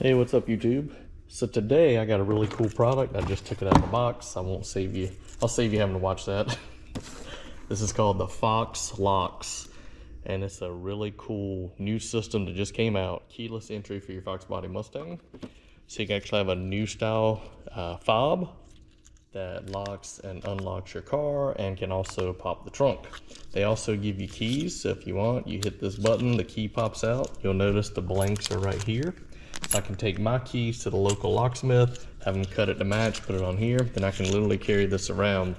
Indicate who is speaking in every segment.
Speaker 1: Hey, what's up YouTube? So today I got a really cool product. I just took it out of the box. I'll save you having to watch that. This is called the FoxLox, and it's a really cool new system that just came out. Keyless entry for your Foxbody Mustang. So you can actually have a new style fob that locks and unlocks your car and can also pop the trunk. They also give you keys, so if you want, you hit this button, the key pops out. You'll notice the blanks are right here. So I can take my keys to the local locksmith, have them cut it to match, put it on here, then I can literally carry this around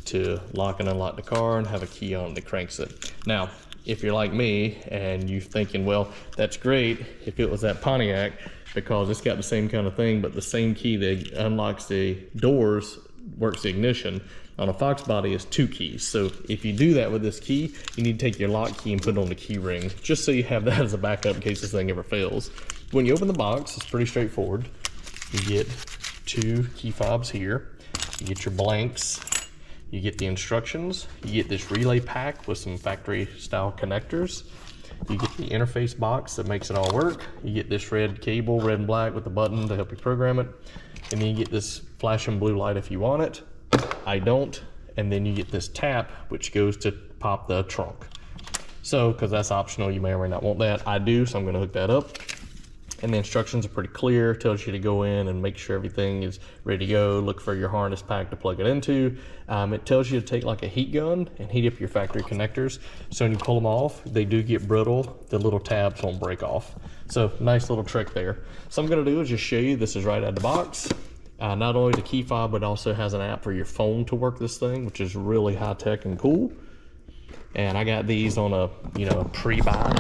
Speaker 1: to lock and unlock the car and have a key on it that cranks it. Now, if you're like me and you're thinking, well, that's great if it was that Pontiac, because it's got the same kind of thing, but the same key that unlocks the doors works the ignition. On a Foxbody is 2 keys. So if you do that with this key, you need to take your lock key and put it on the key ring, just so you have that as a backup in case this thing ever fails. When you open the box, it's pretty straightforward. You get 2 key fobs here. You get your blanks. You get the instructions. You get this relay pack with some factory style connectors. You get the interface box that makes it all work. You get this red cable, red and black, with the button to help you program it. And then you get this flashing blue light if you want it. I don't. And then you get this tap, which goes to pop the trunk. So, because that's optional, you may or may not want that. I do, so I'm going to hook that up. And the instructions are pretty clear. It tells you to go in and make sure everything is ready to go. Look for your harness pack to plug it into. It tells you to take like a heat gun and heat up your factory connectors. So when you pull them off, they do get brittle. The little tabs won't break off. So nice little trick there. So I'm gonna do is just show you, this is right out of the box. Not only the key fob, but also has an app for your phone to work this thing, which is really high tech and cool. And I got these on a pre-buy.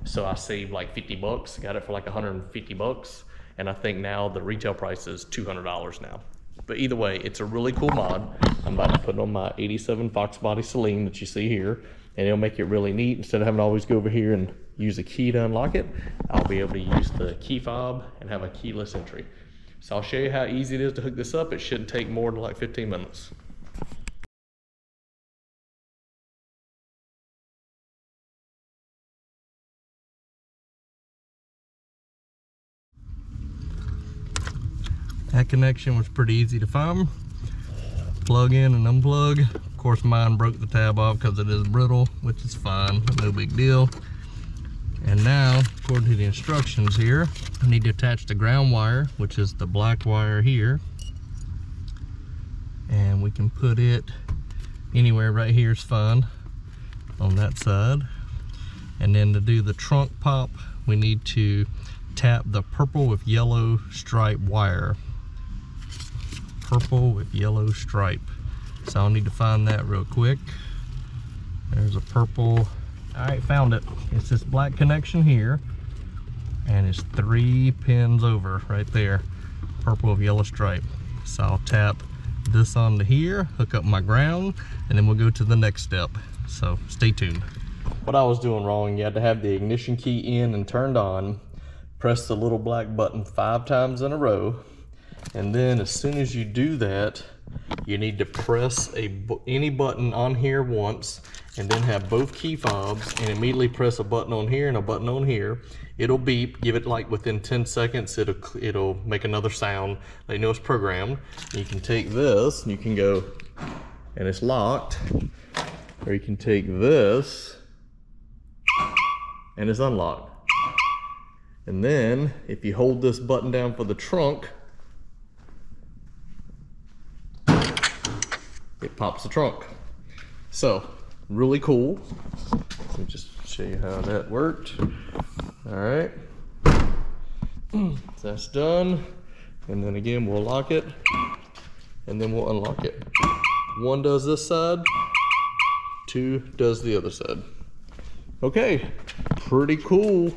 Speaker 1: So I saved like 50 bucks, got it for like 150 bucks. And I think now the retail price is $200 now. But either way, it's a really cool mod. I'm about to put it on my 87 Foxbody Saleen that you see here. And it'll make it really neat. Instead of having to always go over here and use a key to unlock it, I'll be able to use the key fob and have a keyless entry. So I'll show you how easy it is to hook this up. It shouldn't take more than like 15 minutes. That connection was pretty easy to find. Plug in and unplug. Of course, mine broke the tab off because it is brittle, which is fine, no big deal. And now, according to the instructions here, I need to attach the ground wire, which is the black wire here. And we can put it anywhere. Right here is fine on that side. And then to do the trunk pop, we need to tap the purple with yellow stripe wire. Purple with yellow stripe. So I'll need to find that real quick. There's a purple. All right, found it. It's this black connection here, and it's 3 pins over right there. Purple with yellow stripe. So I'll tap this onto here, hook up my ground, and then we'll go to the next step. So stay tuned. What I was doing wrong, you had to have the ignition key in and turned on, press the little black button 5 times in a row, and then as soon as you do that, you need to press any button on here once, and then have both key fobs, and immediately press a button on here and a button on here. It'll beep. Give it like within 10 seconds. It'll make another sound. Let you know it's programmed. You can take this and you can go, and it's locked, or you can take this and it's unlocked. And then if you hold this button down for the trunk, it pops the trunk. So really cool. Let me just show you how that worked. All right, so that's done. And then again, we'll lock it and then we'll unlock it. 1 does this side, 2 does the other side. Okay, pretty cool.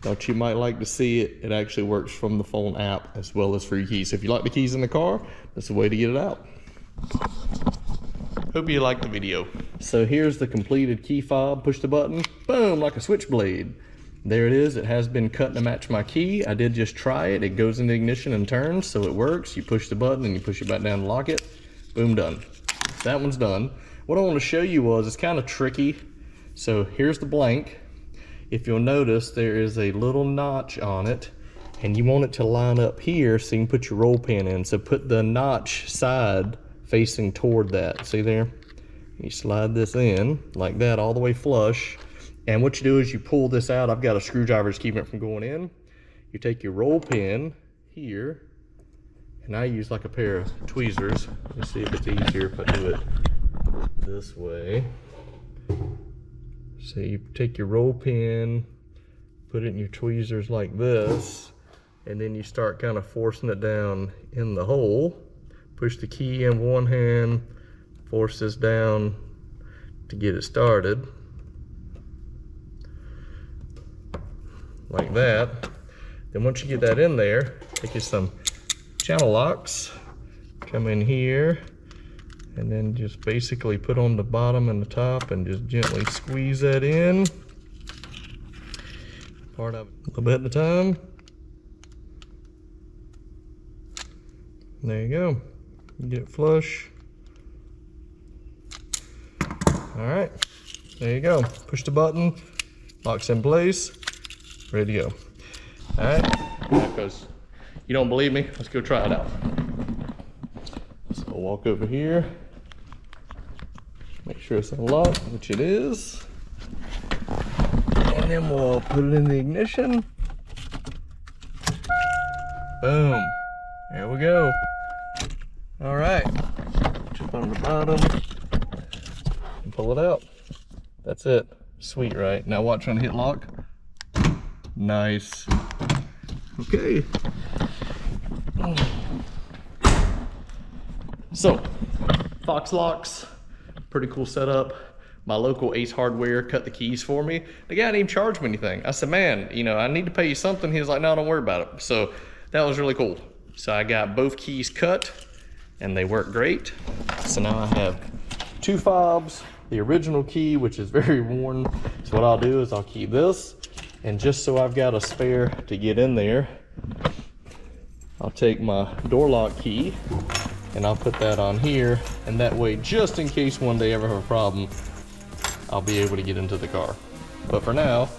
Speaker 1: Thought you might like to see it. It actually works from the phone app as well as for your keys. So if you like the keys in the car, that's the way to get it out. Hope you liked the video. So here's the completed key fob. Push the button, boom, like a switchblade. There it is. It has been cut to match my key. I did just try it. It goes into ignition and turns, so it works. You push the button and you push it back down and lock it. Boom, done. That one's done. What I want to show you was, it's kind of tricky. So here's the blank. If you'll notice, there is a little notch on it, and you want it to line up here so you can put your roll pin in. So put the notch side facing toward that. See there? You slide this in like that all the way flush. And what you do is you pull this out. I've got a screwdriver to keep it from going in. You take your roll pin here, and I use like a pair of tweezers. Let me see if it's easier if I do it this way. So you take your roll pin, put it in your tweezers like this, and then you start kind of forcing it down in the hole. Push the key in one hand, force this down to get it started. Like that. Then once you get that in there, take you some channel locks, come in here, and then just basically put on the bottom and the top and just gently squeeze that in. Part of it a little bit at a time. There you go. You get it flush. All right, there you go. Push the button, locks in place, ready to go. All right, now because you don't believe me, let's go try it out. So I'll walk over here, make sure it's unlocked, which it is. And then we'll put it in the ignition. Boom, there we go. All right, jump on the bottom and pull it out. That's it, sweet, right? Now watch when I hit lock. Nice. Okay. So, FoxLox, pretty cool setup. My local Ace Hardware cut the keys for me. The guy didn't even charge me anything. I said, man, you know, I need to pay you something. He was like, no, don't worry about it. So that was really cool. So I got both keys cut and they work great. So now I have 2 fobs, the original key, which is very worn. So what I'll do is I'll keep this. And just so I've got a spare to get in there, I'll take my door lock key and I'll put that on here. And that way, just in case one day I ever have a problem, I'll be able to get into the car. But for now,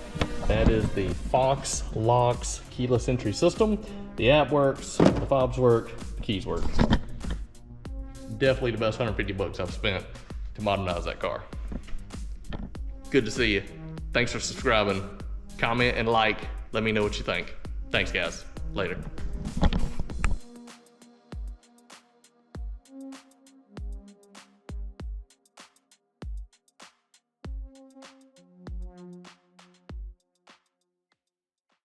Speaker 1: that is the FoxLox keyless entry system. The app works, the fobs work, the keys work. Definitely the best 150 bucks I've spent to modernize that car. Good to see you. Thanks for subscribing. Comment and like, let me know what you think. Thanks guys, later.